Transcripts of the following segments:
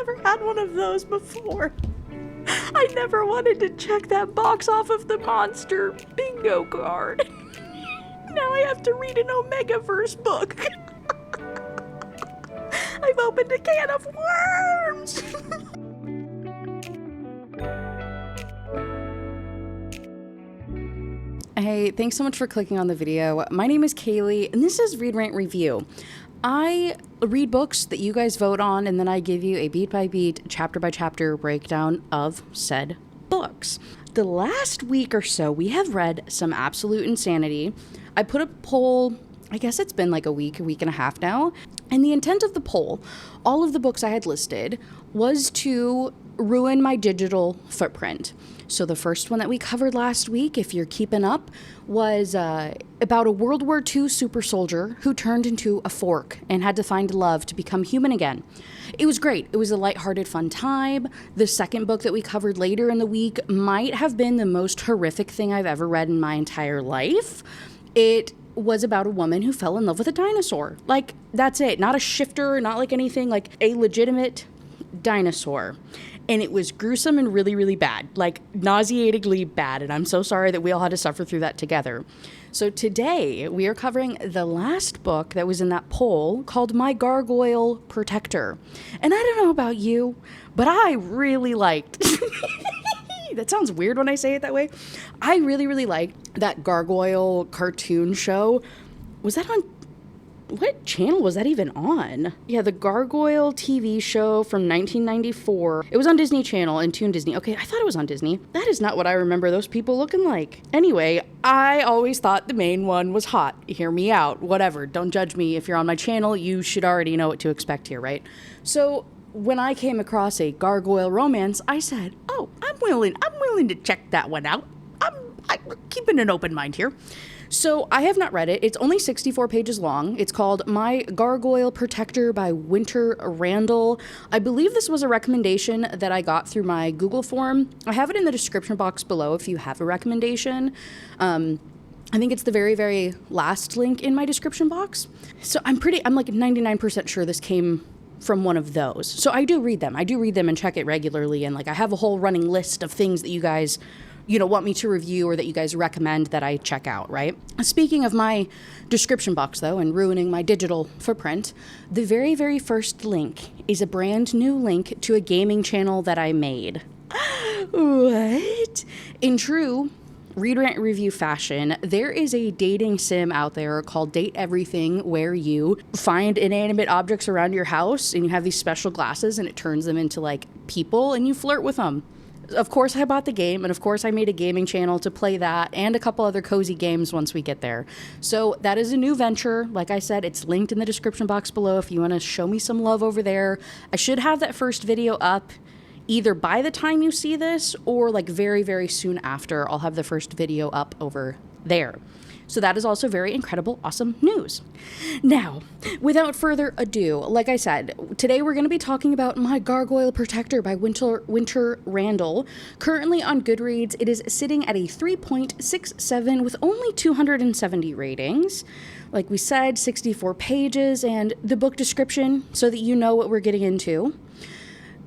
never had one of those before. I never wanted to check that box off of the monster bingo card. Now I have to read an Omegaverse book. I've opened a can of worms. Hey, thanks so much for clicking on the video. My name is Kaylee, and this is Read, Rant, Review. I read books that you guys vote on, and then I give you a beat-by-beat, chapter-by-chapter breakdown of said books. The last week or so, we have read some absolute insanity. I put a poll, I guess it's been like a week and a half now, and the intent of the poll, all of the books I had listed, was to ruin my digital footprint. So the first one that we covered last week, if you're keeping up, was about a World War II super soldier who turned into a fork and had to find love to become human again. It was great. It was a lighthearted, fun time. The second book that we covered later in the week might have been the most horrific thing I've ever read in my entire life. It was about a woman who fell in love with a dinosaur. Like, that's it. Not a shifter, not like anything, like a legitimate dinosaur. And it was gruesome and really, really bad, like nauseatingly bad. And I'm so sorry that we all had to suffer through that together. So today we are covering the last book that was in that poll called My Gargoyle Protector. And I don't know about you, but I really liked, that sounds weird when I say it that way. I really, really liked that gargoyle cartoon show. Was that on? What channel was that even on? Yeah, the Gargoyle TV show from 1994. It was on Disney Channel and Toon Disney. Okay, I thought it was on Disney. That is not what I remember those people looking like. Anyway, I always thought the main one was hot. Hear me out. Whatever. Don't judge me. If you're on my channel, you should already know what to expect here, right? So when I came across a gargoyle romance, I said, oh, I'm willing to check that one out. I'm keeping an open mind here. So I have not read it. It's only 64 pages long. It's called My Gargoyle Protector by Winter Randall. I believe this was a recommendation that I got through my Google form. I have it in the description box below if you have a recommendation. I think it's the very, very last link in my description box. So I'm like 99% sure this came from one of those. So I do read them. And check it regularly. And like I have a whole running list of things that you guys want me to review or that you guys recommend that I check out, right? Speaking of my description box, though, and ruining my digital footprint, the very, very first link is a brand new link to a gaming channel that I made. What? In true Read, Rant, Review fashion, there is a dating sim out there called Date Everything where you find inanimate objects around your house and you have these special glasses and it turns them into like people and you flirt with them. Of course, I bought the game, and of course, I made a gaming channel to play that and a couple other cozy games once we get there. So that is a new venture. Like I said, it's linked in the description box below if you want to show me some love over there. I should have that first video up either by the time you see this or like very, very soon after. I'll have the first video up over there. So that is also very incredible, awesome news. Now, without further ado, like I said, today we're going to be talking about My Gargoyle Protector by Winter Randall. Currently on Goodreads, it is sitting at a 3.67 with only 270 ratings. Like we said, 64 pages, and the book description so that you know what we're getting into.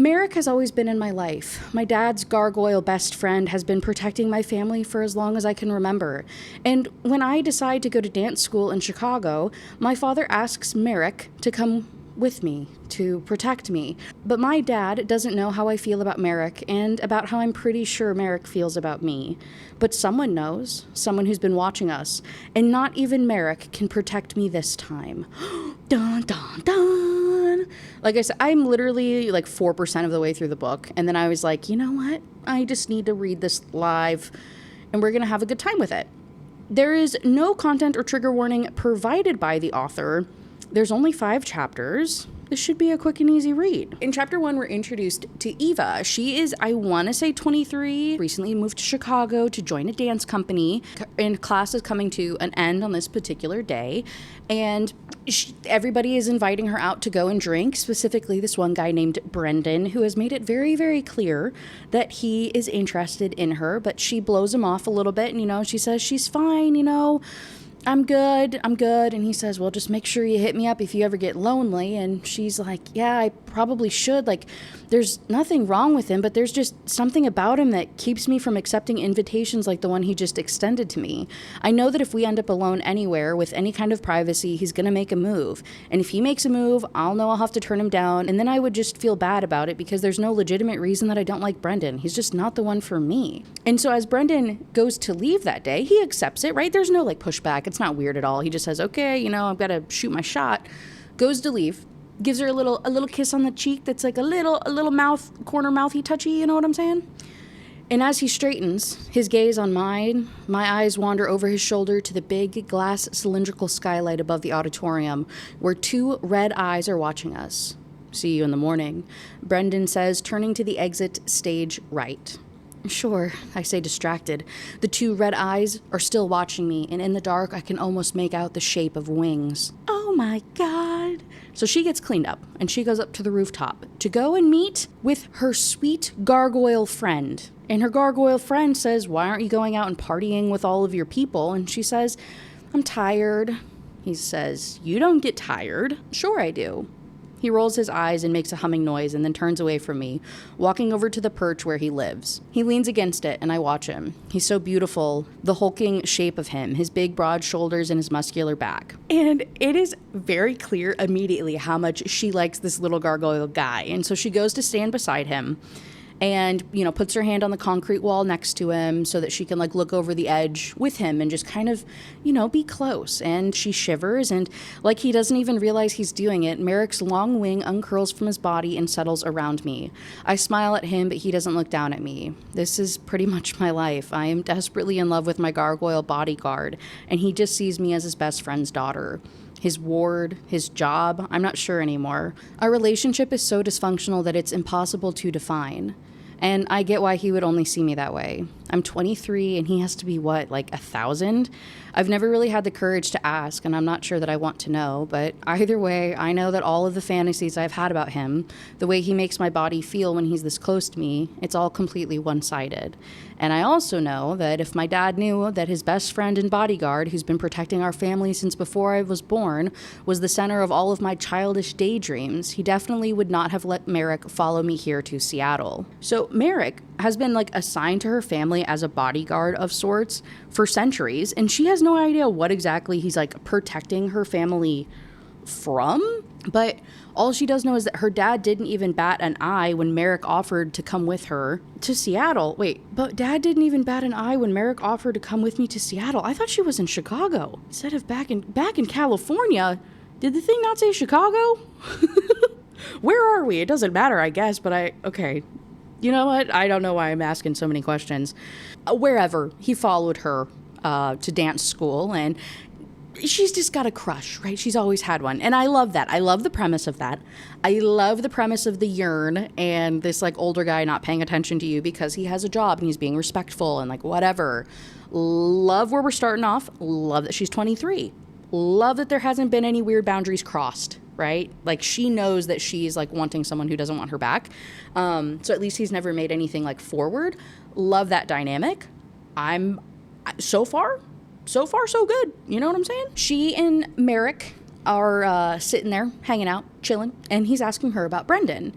Merrick has always been in my life. My dad's gargoyle best friend has been protecting my family for as long as I can remember. And when I decide to go to dance school in Chicago, my father asks Merrick to come with me to protect me. But my dad doesn't know how I feel about Merrick and about how I'm pretty sure Merrick feels about me. But someone knows, someone who's been watching us, and not even Merrick can protect me this time. Dun, dun, dun. Like I said, I'm literally like 4% of the way through the book. And then I was like, you know what? I just need to read this live and we're going to have a good time with it. There is no content or trigger warning provided by the author. There's only 5 chapters. This should be a quick and easy read. In chapter 1, we're introduced to Eva. She is, I want to say 23, recently moved to Chicago to join a dance company, and class is coming to an end on this particular day. And everybody is inviting her out to go and drink, specifically this one guy named Brendan, who has made it very, very clear that he is interested in her, but she blows him off a little bit. And, she says she's fine, I'm good. I'm good. And he says, well, just make sure you hit me up if you ever get lonely. And she's like, yeah, I probably should. Like, there's nothing wrong with him, but there's just something about him that keeps me from accepting invitations like the one he just extended to me. I know that if we end up alone anywhere with any kind of privacy, he's going to make a move. And if he makes a move, I'll know I'll have to turn him down. And then I would just feel bad about it because there's no legitimate reason that I don't like Brendan. He's just not the one for me. And so as Brendan goes to leave that day, he accepts it, right? There's no like pushback. It's not weird at all. He just says, okay, I've got to shoot my shot. Goes to leave. Gives her a little kiss on the cheek that's like a little corner mouthy touchy, you know what I'm saying? And as he straightens, his gaze on mine, my eyes wander over his shoulder to the big glass cylindrical skylight above the auditorium, where 2 red eyes are watching us. See you in the morning, Brendan says, turning to the exit stage right. Sure, I say distracted. The 2 red eyes are still watching me, and in the dark I can almost make out the shape of wings. Oh my God. So she gets cleaned up, and she goes up to the rooftop to go and meet with her sweet gargoyle friend. And her gargoyle friend says, why aren't you going out and partying with all of your people? And she says, I'm tired. He says, you don't get tired. Sure I do. He rolls his eyes and makes a humming noise and then turns away from me, walking over to the perch where he lives. He leans against it and I watch him. He's so beautiful, the hulking shape of him, his big broad shoulders and his muscular back. And it is very clear immediately how much she likes this little gargoyle guy. And so she goes to stand beside him and, puts her hand on the concrete wall next to him so that she can look over the edge with him and just kind of, be close. And she shivers, and like he doesn't even realize he's doing it, Merrick's long wing uncurls from his body and settles around me. I smile at him, but he doesn't look down at me. This is pretty much my life. I am desperately in love with my gargoyle bodyguard, and he just sees me as his best friend's daughter. His ward, his job, I'm not sure anymore. Our relationship is so dysfunctional that it's impossible to define. And I get why he would only see me that way. I'm 23 and he has to be, 1,000? I've never really had the courage to ask, and I'm not sure that I want to know, but either way, I know that all of the fantasies I've had about him, the way he makes my body feel when he's this close to me, it's all completely one-sided. And I also know that if my dad knew that his best friend and bodyguard, who's been protecting our family since before I was born, was the center of all of my childish daydreams, he definitely would not have let Merrick follow me here to Seattle. So Merrick has been assigned to her family as a bodyguard of sorts for centuries, and she has no idea what exactly he's protecting her family from. But all she does know is that her dad didn't even bat an eye when Merrick offered to come with her to Seattle. Wait, but Dad didn't even bat an eye when Merrick offered to come with me to Seattle. I thought she was in Chicago instead of back in California. Did the thing not say Chicago? Where are we? It doesn't matter, I guess, but okay. You know what? I don't know why I'm asking so many questions. Wherever, he followed her to dance school, and she's just got a crush, right? She's always had one. And I love that. I love the premise of that. I love the premise of the yearn and this older guy not paying attention to you because he has a job and he's being respectful and whatever. Love where we're starting off. Love that she's 23. Love that there hasn't been any weird boundaries crossed, right? She knows that she's wanting someone who doesn't want her back. So at least he's never made anything forward. Love that dynamic. So far, so good. You know what I'm saying? She and Merrick are sitting there, hanging out, chilling, and he's asking her about Brendan.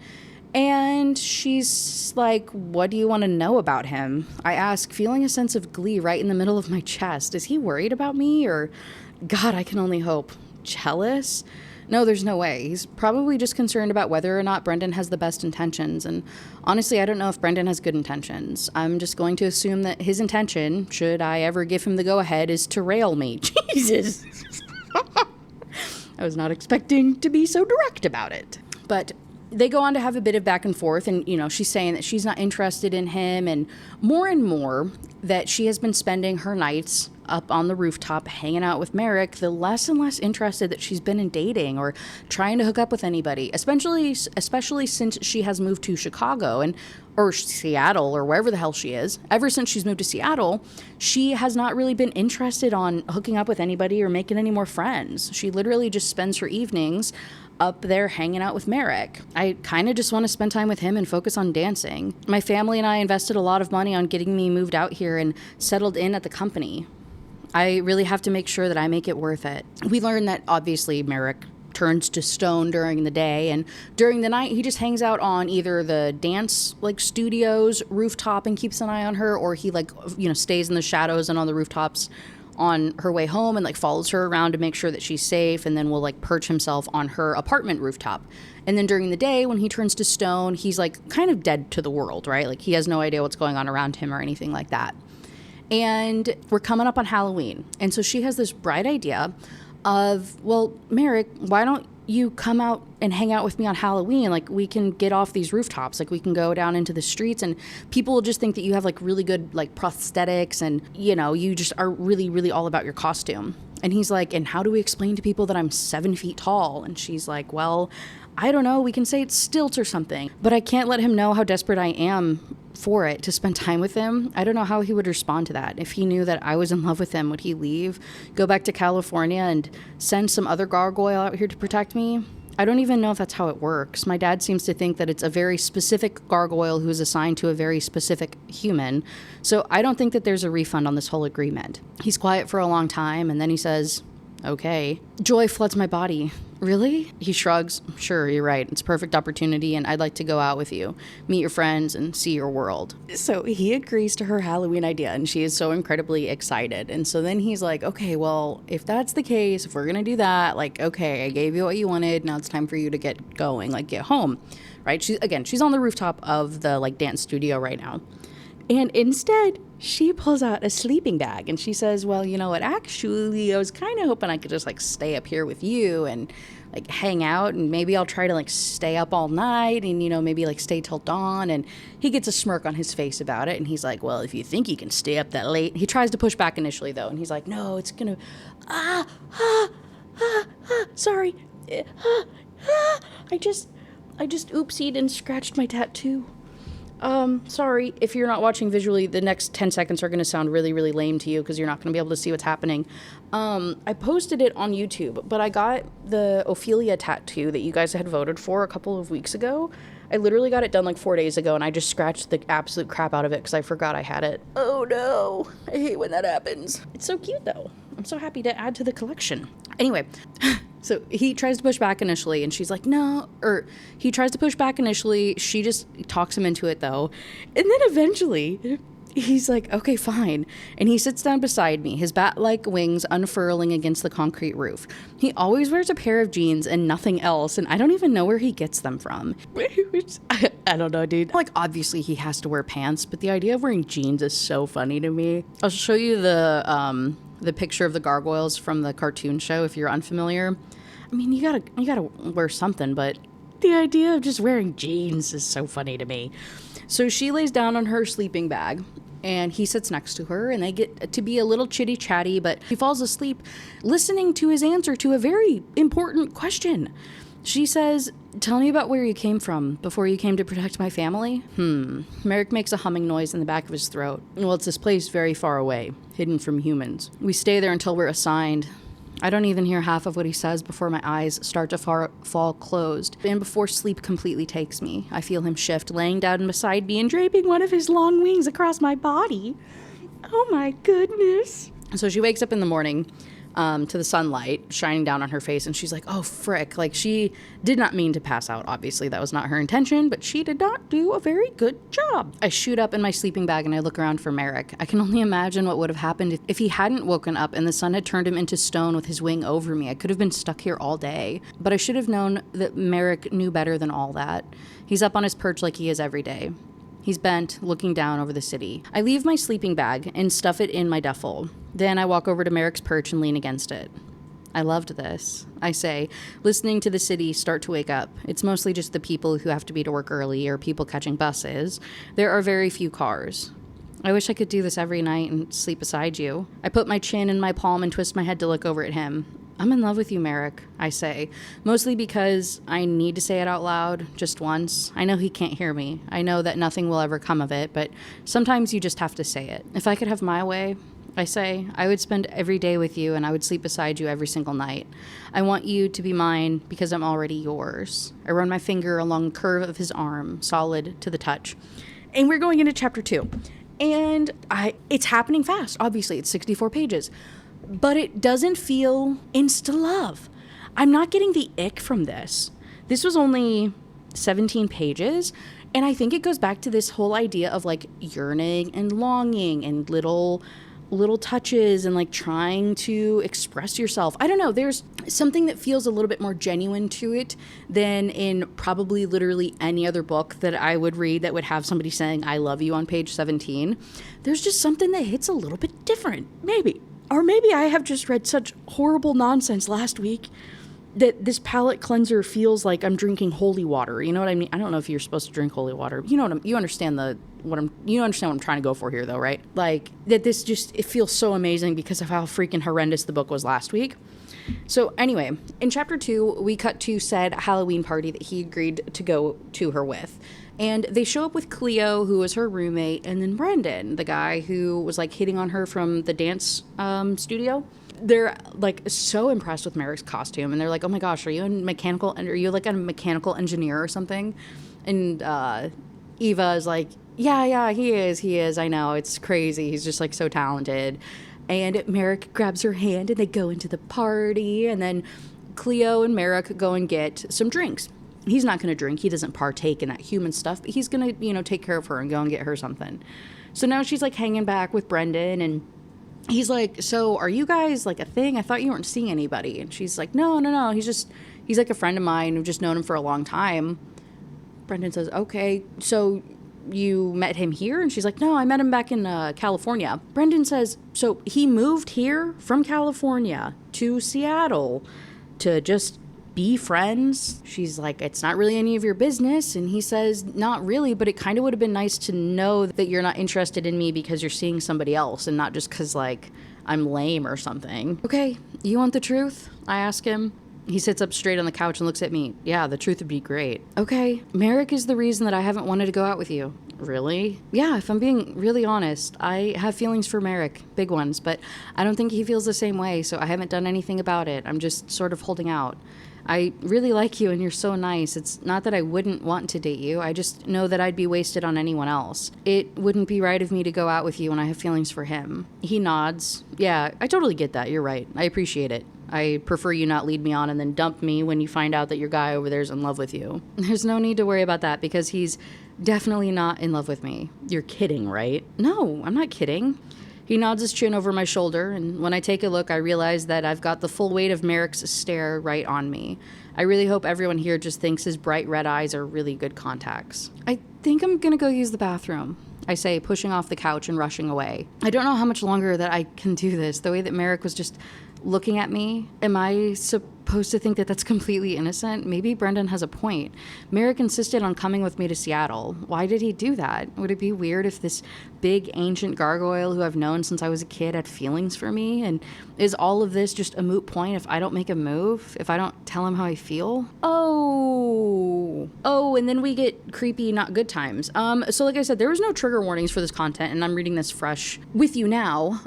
And she's like, what do you want to know about him? I ask, feeling a sense of glee right in the middle of my chest. Is he worried about me? Or, God, I can only hope. Jealous? No, there's no way. He's probably just concerned about whether or not Brendan has the best intentions. And honestly, I don't know if Brendan has good intentions. I'm just going to assume that his intention, should I ever give him the go-ahead, is to rail me. Jesus. I was not expecting to be so direct about it. But they go on to have a bit of back and forth, and, she's saying that she's not interested in him, and more that she has been spending her nights up on the rooftop hanging out with Merrick, the less and less interested that she's been in dating or trying to hook up with anybody, especially since she has moved to Chicago or Seattle or wherever the hell she is. Ever since she's moved to Seattle, she has not really been interested on hooking up with anybody or making any more friends. She literally just spends her evenings up there hanging out with Merrick. I kind of just want to spend time with him and focus on dancing. My family and I invested a lot of money on getting me moved out here and settled in at the company. I really have to make sure that I make it worth it. We learn that obviously Merrick turns to stone during the day, and during the night he just hangs out on either the dance like studios rooftop and keeps an eye on her, or he like, you know, stays in the shadows and on the rooftops on her way home and like follows her around to make sure that she's safe, and then will like perch himself on her apartment rooftop. And then during the day when he turns to stone, he's like kind of dead to the world, right? Like he has no idea what's going on around him or anything like that. And we're coming up on Halloween, and so she has this bright idea of, well, Merrick, why don't you come out and hang out with me on Halloween? Like, we can get off these rooftops. Like, we can go down into the streets, and people will just think that you have, like, really good, like, prosthetics, and, you know, you just are really, really all about your costume. And he's like, and how do we explain to people that I'm 7 feet tall? And she's like, well, I don't know. We can say it's stilts or something. But I can't let him know how desperate I am for it, to spend time with him. I don't know how he would respond to that. If he knew that I was in love with him, would he leave, go back to California, and send some other gargoyle out here to protect me? I don't even know if that's how it works. My dad seems to think that it's a very specific gargoyle who is assigned to a very specific human. So I don't think that there's a refund on this whole agreement. He's quiet for a long time, and then he says, okay. Joy floods my body. Really? He shrugs. Sure, you're right. It's a perfect opportunity, and I'd like to go out with you, meet your friends, and see your world. So he agrees to her Halloween idea, and she is so incredibly excited. And so then he's like, okay, well, if that's the case, if we're going to do that, like, okay, I gave you what you wanted. Now it's time for you to get going, like, get home, right? She's on the rooftop of the, like, dance studio right now. And instead, she pulls out a sleeping bag, and she says, well, you know what, actually, I was kind of hoping I could just, like, stay up here with you and, like, hang out, and maybe I'll try to, like, stay up all night and, you know, maybe, like, stay till dawn. And he gets a smirk on his face about it, and he's like, well, if you think you can stay up that late. He tries to push back initially, though, and he's like, no, it's gonna, sorry, I just oopsied and scratched my tattoo. Sorry, if you're not watching visually, the next 10 seconds are going to sound really, really lame to you because you're not going to be able to see what's happening. I posted it on YouTube, but I got the Ophelia tattoo that you guys had voted for a couple of weeks ago. I literally got it done like 4 days ago, and I just scratched the absolute crap out of it because I forgot I had it. Oh no, I hate when that happens. It's so cute though. I'm so happy to add to the collection. Anyway, so he tries to push back initially, and she's like, no, or he tries to push back initially. She just talks him into it, though. And then eventually, he's like, okay, fine. And he sits down beside me, his bat-like wings unfurling against the concrete roof. He always wears a pair of jeans and nothing else, and I don't even know where he gets them from. I don't know, dude. Like, obviously, he has to wear pants, but the idea of wearing jeans is so funny to me. I'll show you the picture of the gargoyles from the cartoon show if you're unfamiliar. I mean, you gotta wear something, but the idea of just wearing jeans is so funny to me. So she lays down on her sleeping bag, and he sits next to her, and they get to be a little chitty-chatty, but she falls asleep listening to his answer to a very important question. She says, tell me about where you came from before you came to protect my family. Merrick makes a humming noise in the back of his throat. Well, it's this place very far away, hidden from humans. We stay there until we're assigned. I don't even hear half of what he says before my eyes start to fall closed. And before sleep completely takes me, I feel him shift, laying down beside me and draping one of his long wings across my body. Oh my goodness. So she wakes up in the morning to the sunlight shining down on her face, and she's like, oh frick. Like, she did not mean to pass out. Obviously that was not her intention, but she did not do a very good job. I shoot up in my sleeping bag and I look around for Merrick. I can only imagine what would have happened if he hadn't woken up and the sun had turned him into stone with his wing over me. I could have been stuck here all day, but I should have known that Merrick knew better than all that. He's up on his perch like he is every day. He's bent, looking down over the city. I leave my sleeping bag and stuff it in my duffel. Then I walk over to Merrick's perch and lean against it. I loved this, I say, listening to the city start to wake up. It's mostly just the people who have to be to work early or people catching buses. There are very few cars. I wish I could do this every night and sleep beside you. I put my chin in my palm and twist my head to look over at him. I'm in love with you, Merrick, I say, mostly because I need to say it out loud just once. I know he can't hear me. I know that nothing will ever come of it, but sometimes you just have to say it. If I could have my way, I say, I would spend every day with you and I would sleep beside you every single night. I want you to be mine because I'm already yours. I run my finger along the curve of his arm, solid to the touch. And we're going into chapter 2. And it's happening fast. Obviously, it's 64 pages. but it doesn't feel insta love. I'm not getting the ick from this. This was only 17 pages, and I think it goes back to this whole idea of like yearning and longing and little touches and like trying to express yourself. I don't know, there's something that feels a little bit more genuine to it than in probably literally any other book that I would read that would have somebody saying I love you on page 17. There's just something that hits a little bit different, maybe. Or maybe I have just read such horrible nonsense last week that this palate cleanser feels like I'm drinking holy water. You know what I mean? I don't know if you're supposed to drink holy water. You know you understand what I'm trying to go for here though, right? Like that this just, it feels so amazing because of how freaking horrendous the book was last week. So anyway, in chapter 2, we cut to said Halloween party that he agreed to go to her with. And they show up with Cleo, who was her roommate, and then Brendan, the guy who was like hitting on her from the dance studio. They're like so impressed with Merrick's costume, and they're like, "Oh my gosh, are you like a mechanical engineer or something?" And Eva is like, "Yeah, he is. I know, it's crazy. He's just like so talented." And Merrick grabs her hand, and they go into the party, and then Cleo and Merrick go and get some drinks. He's not going to drink. He doesn't partake in that human stuff, but he's going to, take care of her and go and get her something. So now she's like hanging back with Brendan, and he's like, "So are you guys like a thing? I thought you weren't seeing anybody." And she's like, No. He's like a friend of mine. We've just known him for a long time. Brendan says, "Okay, so you met him here?" And she's like, "No, I met him back in California." Brendan says, "So he moved here from California to Seattle to just be friends?" She's like, "It's not really any of your business." And he says, "Not really, but it kind of would have been nice to know that you're not interested in me because you're seeing somebody else and not just because like I'm lame or something." "Okay, you want the truth?" I ask him. He sits up straight on the couch and looks at me. "Yeah, the truth would be great." "Okay, Merrick is the reason that I haven't wanted to go out with you." "Really?" "Yeah, if I'm being really honest, I have feelings for Merrick, big ones, but I don't think he feels the same way, so I haven't done anything about it. I'm just sort of holding out. I really like you and you're so nice. It's not that I wouldn't want to date you. I just know that I'd be wasted on anyone else. It wouldn't be right of me to go out with you when I have feelings for him." He nods. "Yeah, I totally get that. You're right. I appreciate it. I prefer you not lead me on and then dump me when you find out that your guy over there's in love with you." "There's no need to worry about that because he's definitely not in love with me." "You're kidding, right?" "No, I'm not kidding." He nods his chin over my shoulder, and when I take a look, I realize that I've got the full weight of Merrick's stare right on me. I really hope everyone here just thinks his bright red eyes are really good contacts. "I think I'm gonna go use the bathroom," I say, pushing off the couch and rushing away. I don't know how much longer that I can do this. The way that Merrick was just looking at me, am I supposed to think that that's completely innocent? Maybe Brendan has a point. Merrick insisted on coming with me to Seattle. Why did he do that? Would it be weird if this big ancient gargoyle who I've known since I was a kid had feelings for me? And is all of this just a moot point if I don't make a move? If I don't tell him how I feel? Oh, and then we get creepy, not good times. So like I said, there was no trigger warnings for this content, and I'm reading this fresh with you now.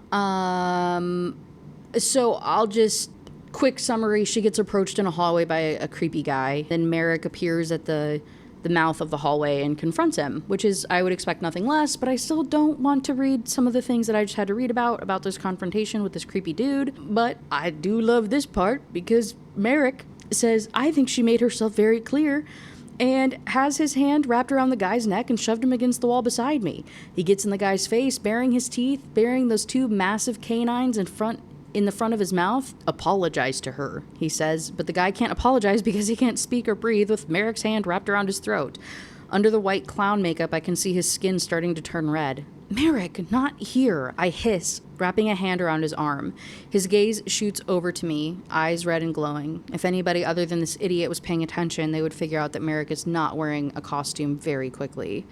So I'll just quick summary. She gets approached in a hallway by a creepy guy. Then Merrick appears at the mouth of the hallway and confronts him, which is, I would expect nothing less, but I still don't want to read some of the things that I just had to read about this confrontation with this creepy dude. But I do love this part because Merrick says, "I think she made herself very clear," and has his hand wrapped around the guy's neck and shoved him against the wall beside me. He gets in the guy's face, baring his teeth, baring those two massive canines in the front of his mouth. "Apologize to her," he says, but the guy can't apologize because he can't speak or breathe with Merrick's hand wrapped around his throat. Under the white clown makeup, I can see his skin starting to turn red. "Merrick, not here," I hiss, wrapping a hand around his arm. His gaze shoots over to me, eyes red and glowing. If anybody other than this idiot was paying attention, they would figure out that Merrick is not wearing a costume very quickly.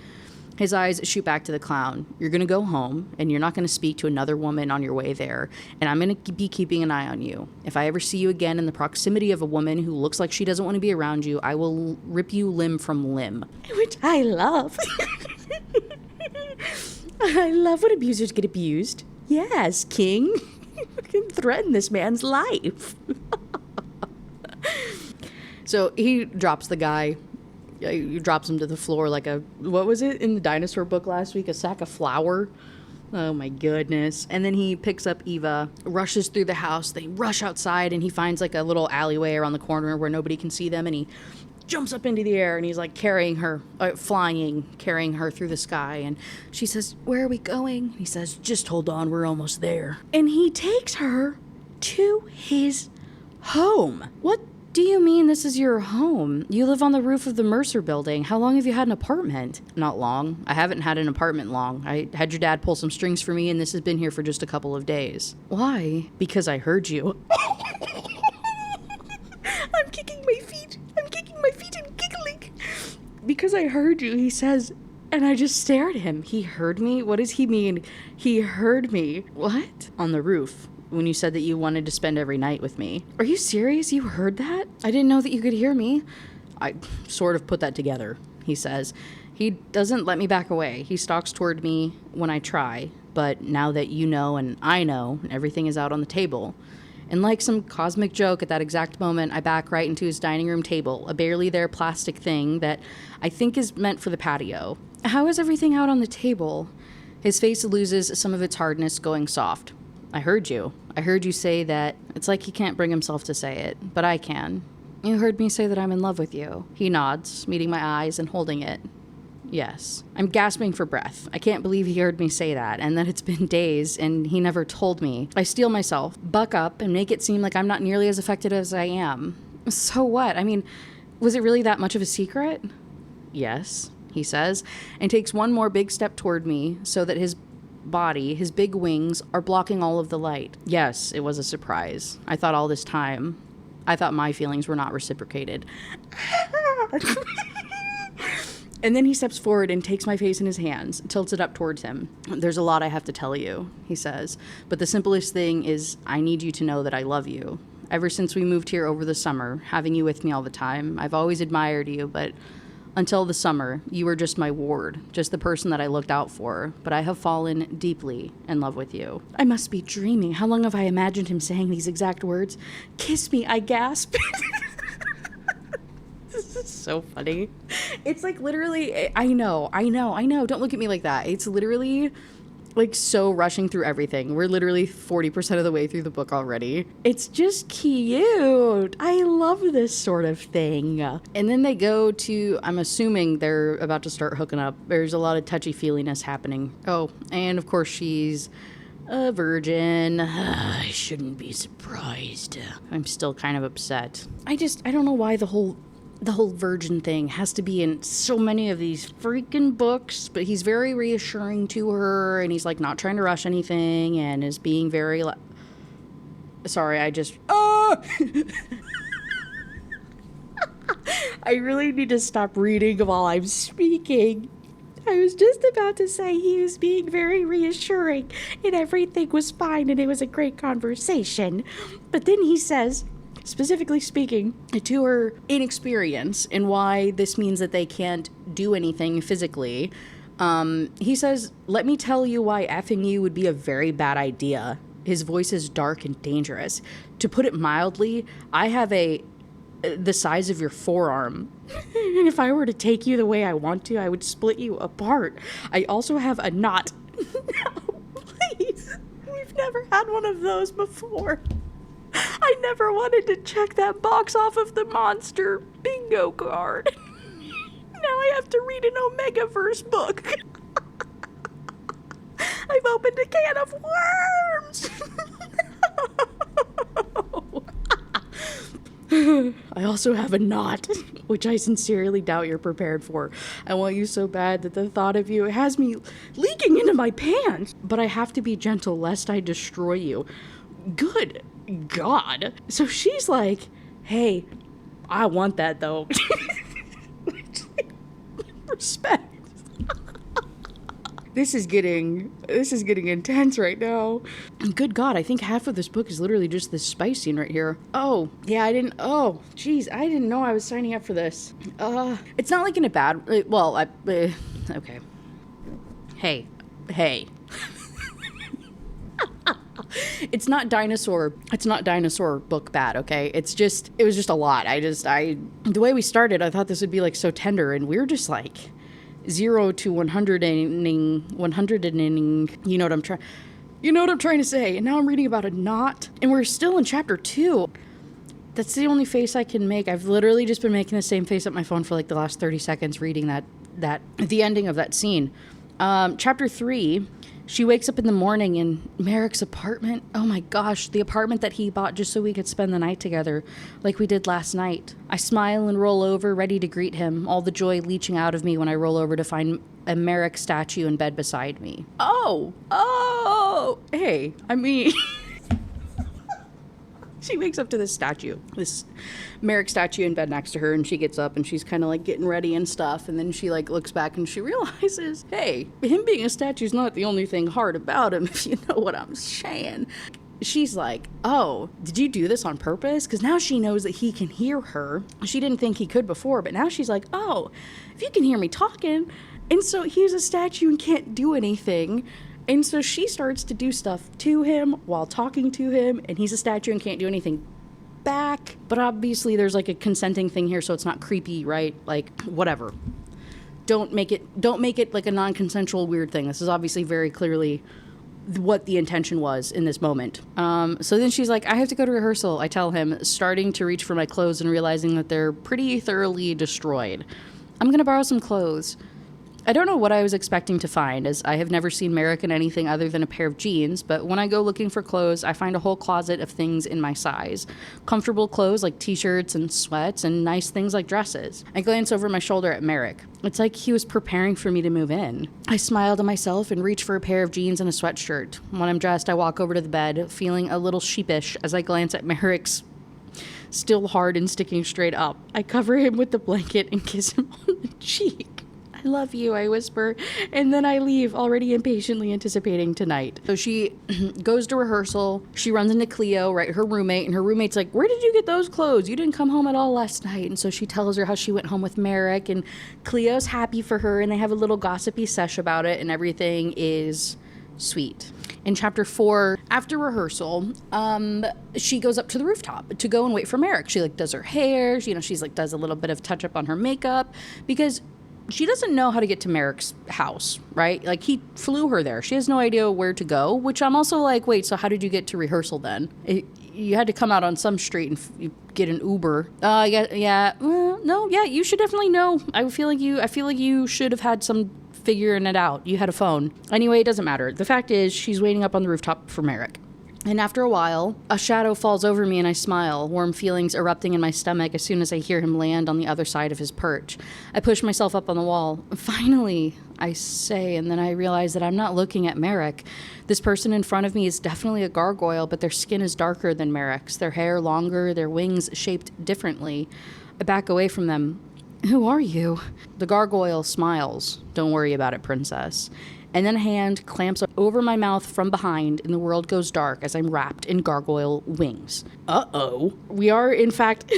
His eyes shoot back to the clown. "You're going to go home, and you're not going to speak to another woman on your way there, and I'm going to be keeping an eye on you. If I ever see you again in the proximity of a woman who looks like she doesn't want to be around you, I will rip you limb from limb." Which I love. I love when abusers get abused. Yes, king. You can threaten this man's life. So he drops the guy. He drops him to the floor like what was it in the dinosaur book last week? A sack of flour. Oh my goodness. And then he picks up Eva, rushes through the house. They rush outside and he finds like a little alleyway around the corner where nobody can see them. And he jumps up into the air and he's like carrying her, carrying her through the sky. And she says, "Where are we going?" He says, "Just hold on, we're almost there." And he takes her to his home. What do you mean this is your home? You live on the roof of the Mercer building. How long have you had an apartment? Not long. I haven't had an apartment long. I had your dad pull some strings for me and this has been here for just a couple of days. Why? Because I heard you. I'm kicking my feet and giggling. Because I heard you, he says, and I just stare at him. He heard me? What does he mean? He heard me. What? On the roof. When you said that you wanted to spend every night with me. Are you serious? You heard that? I didn't know that you could hear me. I sort of put that together, he says. He doesn't let me back away. He stalks toward me when I try. But now that you know and I know, everything is out on the table. And like some cosmic joke at that exact moment, I back right into his dining room table, a barely there plastic thing that I think is meant for the patio. How is everything out on the table? His face loses some of its hardness, going soft. I heard you. I heard you say that. It's like he can't bring himself to say it, but I can. You heard me say that I'm in love with you. He nods, meeting my eyes and holding it. Yes. I'm gasping for breath. I can't believe he heard me say that, and that it's been days, and he never told me. I steel myself, buck up, and make it seem like I'm not nearly as affected as I am. So what? I mean, was it really that much of a secret? Yes, he says, and takes one more big step toward me so that his body, his big wings, are blocking all of the light. Yes, it was a surprise. I thought all this time, I thought my feelings were not reciprocated. And then he steps forward and takes my face in his hands, tilts it up towards him. There's a lot I have to tell you, he says, but the simplest thing is I need you to know that I love you. Ever since we moved here over the summer, having you with me all the time, I've always admired you, but until the summer, you were just my ward, just the person that I looked out for, but I have fallen deeply in love with you. I must be dreaming. How long have I imagined him saying these exact words? Kiss me, I gasp. This is so funny. It's like literally, I know. Don't look at me like that. It's literally like so rushing through everything. We're literally 40% of the way through the book already. It's just cute. I love this sort of thing. And then they go to, I'm assuming they're about to start hooking up. There's a lot of touchy-feeliness happening. Oh, and of course she's a virgin. I shouldn't be surprised. I'm still kind of upset. I don't know why the whole virgin thing has to be in so many of these freaking books, but he's very reassuring to her, and he's like not trying to rush anything, and is being very sorry, I really need to stop reading while I'm speaking. I was just about to say he was being very reassuring and everything was fine and it was a great conversation, but then he says, specifically speaking to her inexperience and why this means that they can't do anything physically, he says, "Let me tell you why effing you would be a very bad idea." His voice is dark and dangerous. To put it mildly, I have the size of your forearm. And if I were to take you the way I want to, I would split you apart. I also have a knot. No, please. We've never had one of those before. I never wanted to check that box off of the monster bingo card. Now I have to read an Omegaverse book. I've opened a can of worms. I also have a knot, which I sincerely doubt you're prepared for. I want you so bad that the thought of you has me leaking into my pants. But I have to be gentle lest I destroy you. Good God. So she's like, hey, I want that though. Respect. This is getting intense right now. Good God, I think half of this book is literally just this spice scene right here. Oh, yeah, I didn't know I was signing up for this. It's not like in a bad, okay. Hey. It's not dinosaur book bad, okay? It was just a lot. The way we started, I thought this would be like so tender, and we were just like, 0 to 100 you know what I'm trying to say. And now I'm reading about a knot, and we're still in chapter 2. That's the only face I can make. I've literally just been making the same face at my phone for like the last 30 seconds reading the ending of that scene. Chapter 3, she wakes up in the morning in Merrick's apartment. Oh my gosh, the apartment that he bought just so we could spend the night together, like we did last night. I smile and roll over, ready to greet him, all the joy leaching out of me when I roll over to find a Merrick statue in bed beside me. Hey, I mean... She wakes up to this Merrick statue in bed next to her, and she gets up and she's kind of like getting ready and stuff, and then she like looks back and she realizes, hey, him being a statue is not the only thing hard about him, if you know what I'm saying. She's like, oh, did you do this on purpose? Because now she knows that he can hear her. She didn't think he could before, but now she's like, oh, if you can hear me talking. And so he's a statue and can't do anything. And so she starts to do stuff to him while talking to him, and he's a statue and can't do anything back. But obviously there's like a consenting thing here, so it's not creepy, right? Like, whatever. Don't make it like a non-consensual weird thing. This is obviously very clearly what the intention was in this moment. So then she's like, I have to go to rehearsal, I tell him, starting to reach for my clothes and realizing that they're pretty thoroughly destroyed. I'm gonna borrow some clothes. I don't know what I was expecting to find, as I have never seen Merrick in anything other than a pair of jeans, but when I go looking for clothes, I find a whole closet of things in my size. Comfortable clothes like t-shirts and sweats, and nice things like dresses. I glance over my shoulder at Merrick. It's like he was preparing for me to move in. I smile to myself and reach for a pair of jeans and a sweatshirt. When I'm dressed, I walk over to the bed, feeling a little sheepish as I glance at Merrick's still hard and sticking straight up. I cover him with the blanket and kiss him on the cheek. I love you, I whisper, and then I leave, already impatiently anticipating tonight. So she goes to rehearsal. She runs into Cleo, right, her roommate, and her roommate's like, where did you get those clothes? You didn't come home at all last night. And so she tells her how she went home with Merrick, and Cleo's happy for her, and they have a little gossipy sesh about it, and everything is sweet. In chapter 4, after rehearsal, she goes up to the rooftop to go and wait for Merrick. She like does her hair, she's like does a little bit of touch up on her makeup, because she doesn't know how to get to Merrick's house, right? Like, he flew her there. She has no idea where to go, which I'm also like, wait, so how did you get to rehearsal then? You had to come out on some street and get an Uber. You should definitely know. I feel like you should have had some figuring it out. You had a phone. Anyway, it doesn't matter. The fact is, she's waiting up on the rooftop for Merrick. And after a while, a shadow falls over me and I smile, warm feelings erupting in my stomach as soon as I hear him land on the other side of his perch. I push myself up on the wall. Finally, I say, and then I realize that I'm not looking at Merrick. This person in front of me is definitely a gargoyle, but their skin is darker than Merrick's, their hair longer, their wings shaped differently. I back away from them. Who are you? The gargoyle smiles. Don't worry about it, princess. And then a hand clamps over my mouth from behind, and the world goes dark as I'm wrapped in gargoyle wings. Uh-oh. We are, in fact,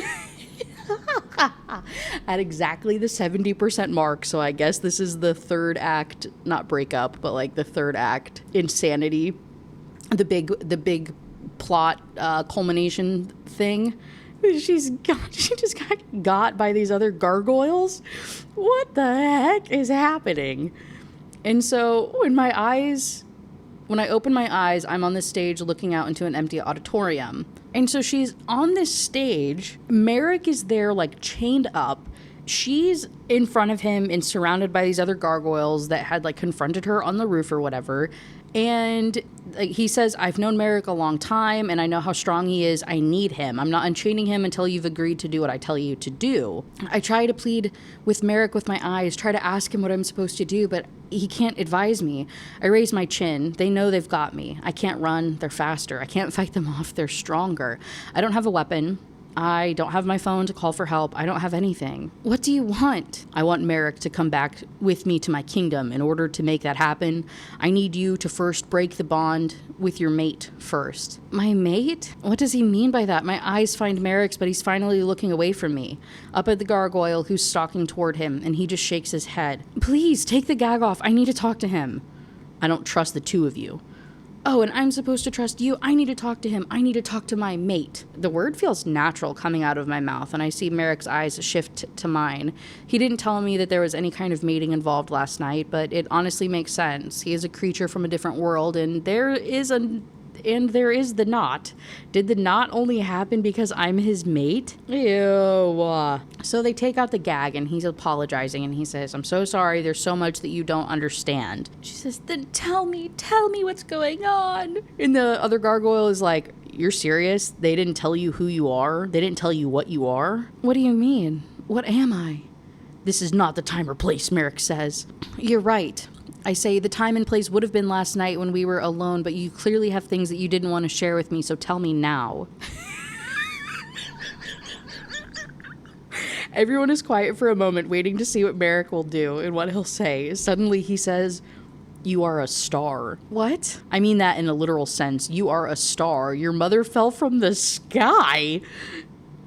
at exactly the 70% mark, so I guess this is the third act, not breakup, but like the third act insanity, the big plot culmination thing. She just got by these other gargoyles. What the heck is happening? And so when I open my eyes, I'm on this stage looking out into an empty auditorium. And so she's on this stage. Merrick is there, like, chained up. She's in front of him and surrounded by these other gargoyles that had, like, confronted her on the roof or whatever. And he says, I've known Merrick a long time, and I know how strong he is. I need him. I'm not unchaining him until you've agreed to do what I tell you to do. I try to plead with Merrick with my eyes, try to ask him what I'm supposed to do, but he can't advise me. I raise my chin. They know they've got me. I can't run. They're faster. I can't fight them off. They're stronger. I don't have a weapon. I don't have my phone to call for help. I don't have anything. What do you want? I want Merrick to come back with me to my kingdom. In order to make that happen, I need you to first break the bond with your mate first. My mate? What does he mean by that? My eyes find Merrick's, but he's finally looking away from me, up at the gargoyle who's stalking toward him, and he just shakes his head. Please, take the gag off. I need to talk to him. I don't trust the two of you. Oh, and I'm supposed to trust you. I need to talk to him. I need to talk to my mate. The word feels natural coming out of my mouth, and I see Merrick's eyes shift to mine. He didn't tell me that there was any kind of mating involved last night, but it honestly makes sense. He is a creature from a different world, and there is the knot. Did the knot only happen because I'm his mate? Ew. So they take out the gag and he's apologizing and he says, I'm so sorry. There's so much that you don't understand. She says, then tell me what's going on. And the other gargoyle is like, you're serious? They didn't tell you who you are? They didn't tell you what you are? What do you mean? What am I? This is not the time or place, Merrick says. You're right. I say the time and place would have been last night when we were alone, but you clearly have things that you didn't want to share with me, so tell me now. Everyone is quiet for a moment, waiting to see what Merrick will do and what he'll say. Suddenly he says, you are a star. What? I mean that in a literal sense. You are a star. Your mother fell from the sky.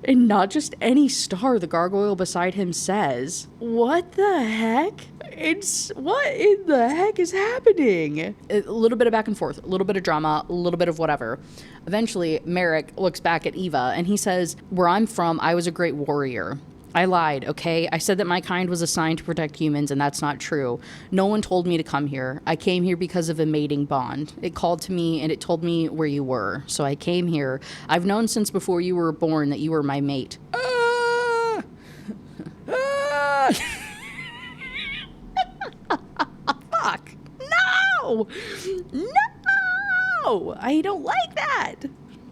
And not just any star, the gargoyle beside him says. What the heck? What in the heck is happening? A little bit of back and forth, a little bit of drama, a little bit of whatever. Eventually, Merrick looks back at Eva and he says, where I'm from, I was a great warrior. I lied, okay? I said that my kind was assigned to protect humans, and that's not true. No one told me to come here. I came here because of a mating bond. It called to me, and it told me where you were. So I came here. I've known since before you were born that you were my mate. Fuck. No! No! I don't like that.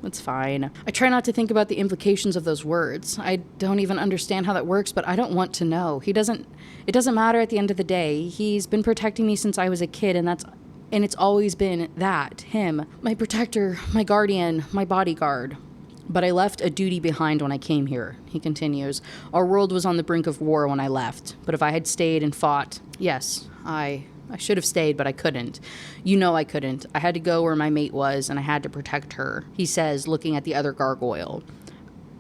It's fine. I try not to think about the implications of those words. I don't even understand how that works, but I don't want to know. It doesn't matter at the end of the day. He's been protecting me since I was a kid, and it's always been him. My protector, my guardian, my bodyguard. But I left a duty behind when I came here, he continues. Our world was on the brink of war when I left, but if I had stayed and fought, yes, I should have stayed, but I couldn't. You know I couldn't. I had to go where my mate was, and I had to protect her, he says, looking at the other gargoyle.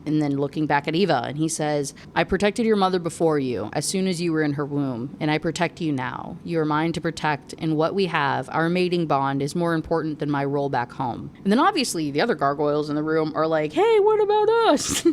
And then looking back at Eva, and he says, I protected your mother before you, as soon as you were in her womb, and I protect you now. You are mine to protect, and what we have, our mating bond, is more important than my role back home. And then obviously the other gargoyles in the room are like, hey, what about us?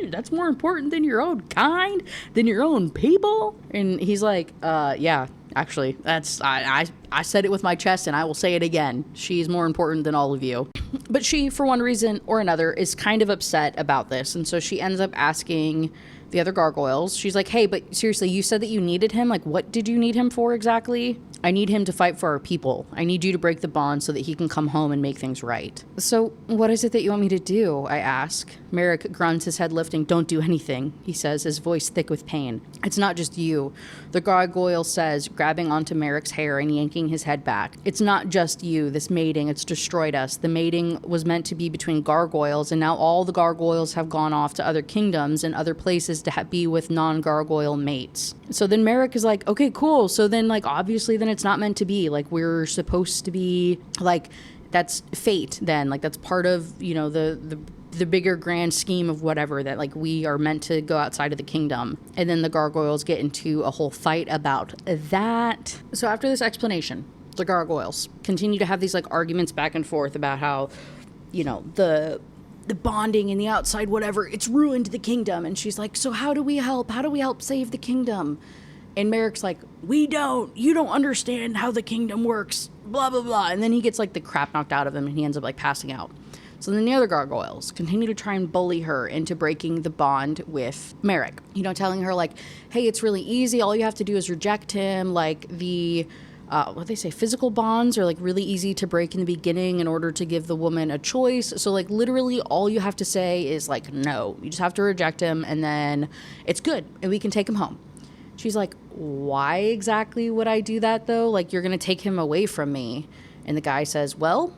That's more important than your own kind, than your own people? And he's like, yeah. Actually, I said it with my chest and I will say it again. She's more important than all of you. But she, for one reason or another, is kind of upset about this. And so she ends up asking the other gargoyles. She's like, hey, but seriously, you said that you needed him? Like, what did you need him for exactly? I need him to fight for our people. I need you to break the bond so that he can come home and make things right. So what is it that you want me to do? I ask. Merrick grunts, his head lifting. Don't do anything, he says, his voice thick with pain. It's not just you, the gargoyle says, grabbing onto Merrick's hair and yanking his head back. It's not just you, this mating. It's destroyed us. The mating was meant to be between gargoyles, and now all the gargoyles have gone off to other kingdoms and other places to be with non-gargoyle mates. So then Merrick is like, okay, cool. So then, like, obviously then it's not meant to be. Like, we're supposed to be, like, that's fate then. Like, that's part of, you know, the bigger grand scheme of whatever, that, like, we are meant to go outside of the kingdom. And then the gargoyles get into a whole fight about that. So after this explanation, the gargoyles continue to have these, like, arguments back and forth about how, you know, the bonding and the outside whatever, it's ruined the kingdom. And she's like, so how do we help? How do we help save the kingdom? And Merrick's like, you don't understand how the kingdom works, blah, blah, blah. And then he gets, like, the crap knocked out of him and he ends up, like, passing out. So then the other gargoyles continue to try and bully her into breaking the bond with Merrick. You know, telling her, like, hey, it's really easy. All you have to do is reject him. Like, the what they say, physical bonds are, like, really easy to break in the beginning in order to give the woman a choice. So, like, literally all you have to say is, like, no. You just have to reject him and then it's good and we can take him home. She's like, why exactly would I do that, though? Like, you're going to take him away from me. And the guy says, well,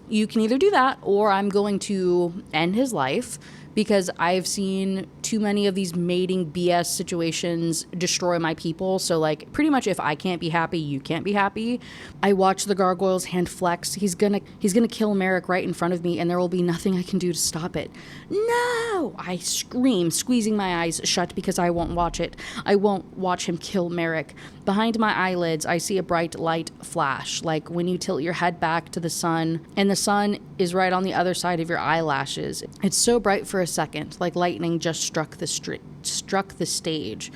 you can either do that or I'm going to end his life, because I've seen too many of these mating BS situations destroy my people. So, like, pretty much if I can't be happy, you can't be happy. I watch the gargoyle's hand flex. He's gonna kill Merrick right in front of me, and there will be nothing I can do to stop it. No! I scream, squeezing my eyes shut because I won't watch it. I won't watch him kill Merrick. Behind my eyelids, I see a bright light flash, like when you tilt your head back to the sun, and the sun is right on the other side of your eyelashes. It's so bright for a second, like lightning just struck the stage.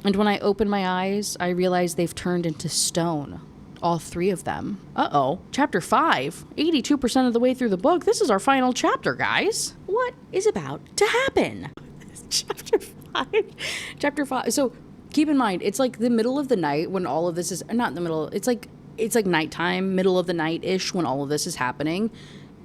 And when I open my eyes, I realize they've turned into stone. All 3 of them. Uh-oh. Chapter 5. 82% of the way through the book. This is our final chapter, guys. What is about to happen? Chapter 5. Chapter 5. So keep in mind, it's like the middle of the night when all of this is, not in the middle, it's like nighttime, middle of the night-ish when all of this is happening.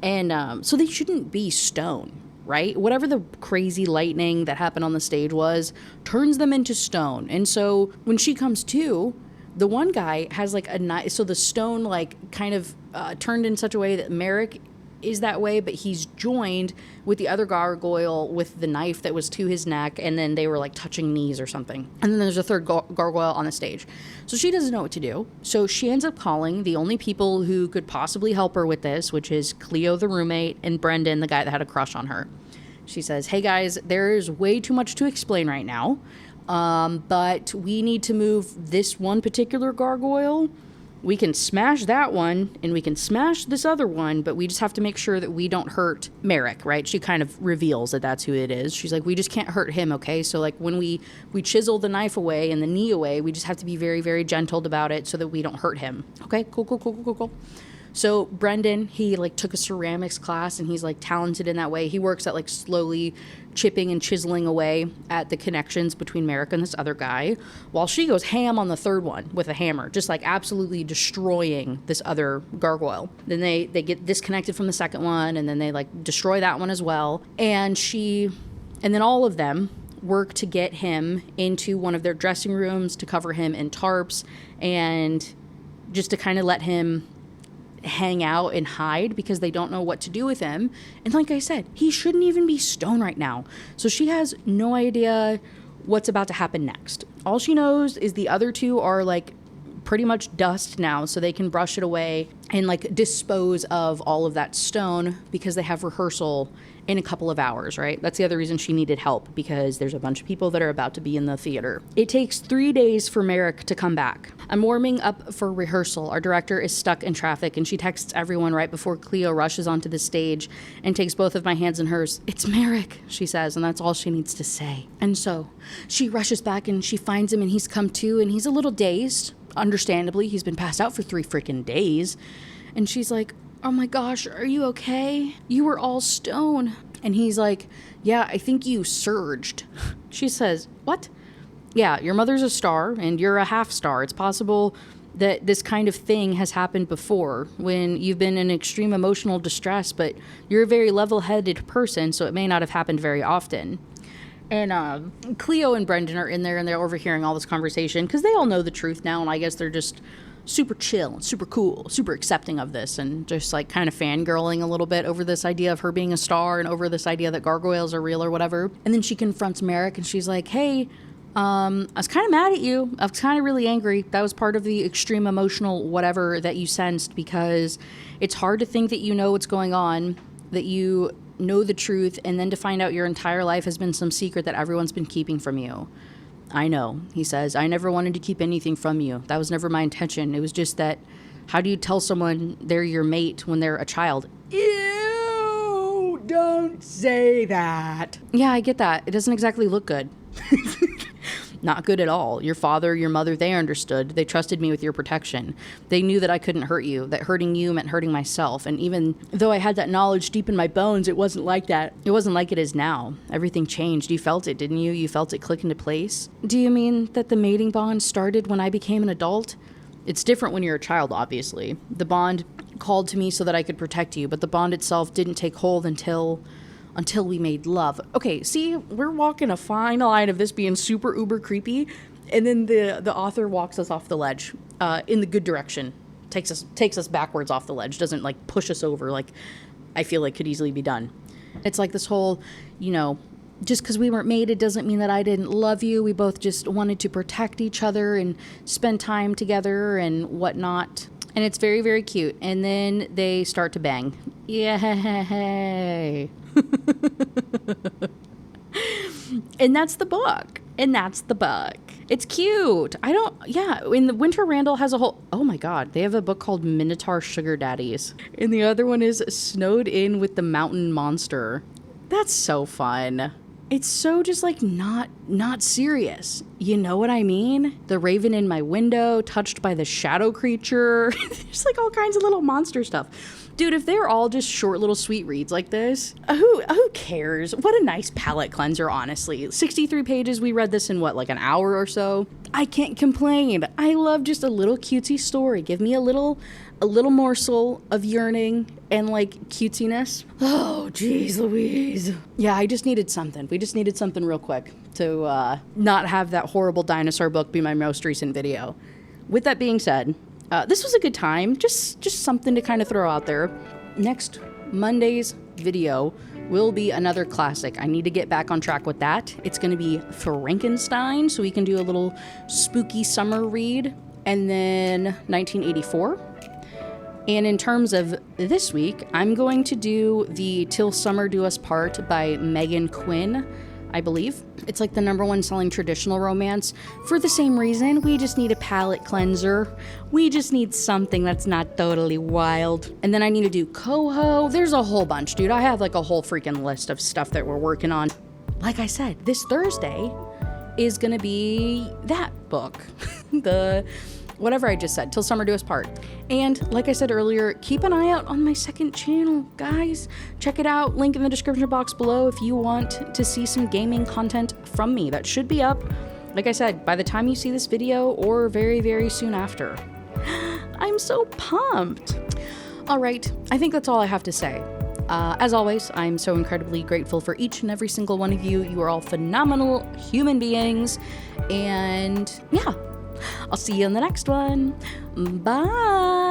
And so they shouldn't be stone, right? Whatever the crazy lightning that happened on the stage was, turns them into stone. And so when she comes to, the one guy has like a knife, so the stone like kind of turned in such a way that Merrick is that way, but he's joined with the other gargoyle with the knife that was to his neck, and then they were like touching knees or something. And then there's a third gargoyle on the stage. So she doesn't know what to do. So she ends up calling the only people who could possibly help her with this, which is Cleo, the roommate, and Brendan, the guy that had a crush on her. She says, hey guys, there is way too much to explain right now. But we need to move this one particular gargoyle. We can smash that one and we can smash this other one, but we just have to make sure that we don't hurt Merrick, right? She kind of reveals that that's who it is. She's like, we just can't hurt him, okay? So like when we chisel the knife away and the knee away, we just have to be very, very gentle about it so that we don't hurt him. Okay, cool. So Brendan, he like took a ceramics class and he's like talented in that way. He works at like slowly chipping and chiseling away at the connections between Merrick and this other guy, while she goes ham on the third one with a hammer, just like absolutely destroying this other gargoyle. Then they get disconnected from the second one, and then they like destroy that one as well. And then all of them work to get him into one of their dressing rooms to cover him in tarps and just to kind of let him hang out and hide because they don't know what to do with him. And like I said, he shouldn't even be stone right now. So she has no idea what's about to happen next. All she knows is the other 2 are like pretty much dust now, so they can brush it away and like dispose of all of that stone because they have rehearsal in a couple of hours, right? That's the other reason she needed help, because there's a bunch of people that are about to be in the theater. It takes 3 days for Merrick to come back. I'm warming up for rehearsal. Our director is stuck in traffic, and she texts everyone right before Cleo rushes onto the stage and takes both of my hands in hers. It's Merrick, she says, and that's all she needs to say. And so she rushes back and she finds him, and he's come to, and he's a little dazed. Understandably, he's been passed out for 3 freaking days. And she's like, oh my gosh, are you okay? You were all stone. And he's like, yeah, I think you surged. She says, what? Yeah, your mother's a star and you're a half star. It's possible that this kind of thing has happened before when you've been in extreme emotional distress, but you're a very level-headed person, so it may not have happened very often. And Cleo and Brendan are in there, and they're overhearing all this conversation because they all know the truth now, and I guess they're just super chill and super cool, super accepting of this, and just like kind of fangirling a little bit over this idea of her being a star and over this idea that gargoyles are real or whatever. And then she confronts Merrick and she's like, hey, I was kind of mad at you. I was kind of really angry. That was part of the extreme emotional whatever that you sensed, because it's hard to think that you know what's going on, that you know the truth, and then to find out your entire life has been some secret that everyone's been keeping from you. I know, he says, I never wanted to keep anything from you. That was never my intention. It was just that, how do you tell someone they're your mate when they're a child? Ew, don't say that. Yeah, I get that. It doesn't exactly look good. Not good at all. Your father, your mother, they understood. They trusted me with your protection. They knew that I couldn't hurt you, that hurting you meant hurting myself. And even though I had that knowledge deep in my bones, it wasn't like that. It wasn't like it is now. Everything changed. You felt it, didn't you? You felt it click into place. Do you mean that the mating bond started when I became an adult? It's different when you're a child, obviously. The bond called to me so that I could protect you, but the bond itself didn't take hold until we made love. Okay, see, we're walking a fine line of this being super uber creepy, and then the author walks us off the ledge in the good direction. Takes us backwards off the ledge, doesn't like push us over like I feel like could easily be done. It's like this whole, just because we weren't mated doesn't mean that I didn't love you. We both just wanted to protect each other and spend time together and whatnot. And it's very, very cute. And then they start to bang. Yay. And that's the book. And that's the book. It's cute. In the Winter Randall has a whole, oh my God, they have a book called Minotaur Sugar Daddies. And the other one is Snowed In with the Mountain Monster. That's so fun. It's so just like not serious. You know what I mean? The raven in my window, touched by the shadow creature. There's like all kinds of little monster stuff. Dude, if they're all just short little sweet reads like this, who cares? What a nice palate cleanser, honestly. 63 pages, we read this in what, like an hour or so? I can't complain. I love just a little cutesy story. Give me a little morsel of yearning and like cutesiness. Oh, geez Louise. Yeah, I just needed something. We just needed something real quick to not have that horrible dinosaur book be my most recent video. With that being said, this was a good time. Just something to kind of throw out there. Next Monday's video will be another classic. I need to get back on track with that. It's going to be Frankenstein, so we can do a little spooky summer read. And then 1984. And in terms of this week, I'm going to do the Till Summer Do Us Part by Megan Quinn, I believe. It's like the #1 selling traditional romance. For the same reason, we just need a palate cleanser. We just need something that's not totally wild. And then I need to do Coho. There's a whole bunch, dude. I have like a whole freaking list of stuff that we're working on. Like I said, this Thursday is gonna be that book. Whatever I just said, Till Summer Do Us Part. And like I said earlier, keep an eye out on my second channel, guys. Check it out, link in the description box below if you want to see some gaming content from me. That should be up, like I said, by the time you see this video or very, very soon after. I'm so pumped. All right, I think that's all I have to say. As always, I'm so incredibly grateful for each and every single one of you. You are all phenomenal human beings. And yeah, I'll see you in the next one. Bye.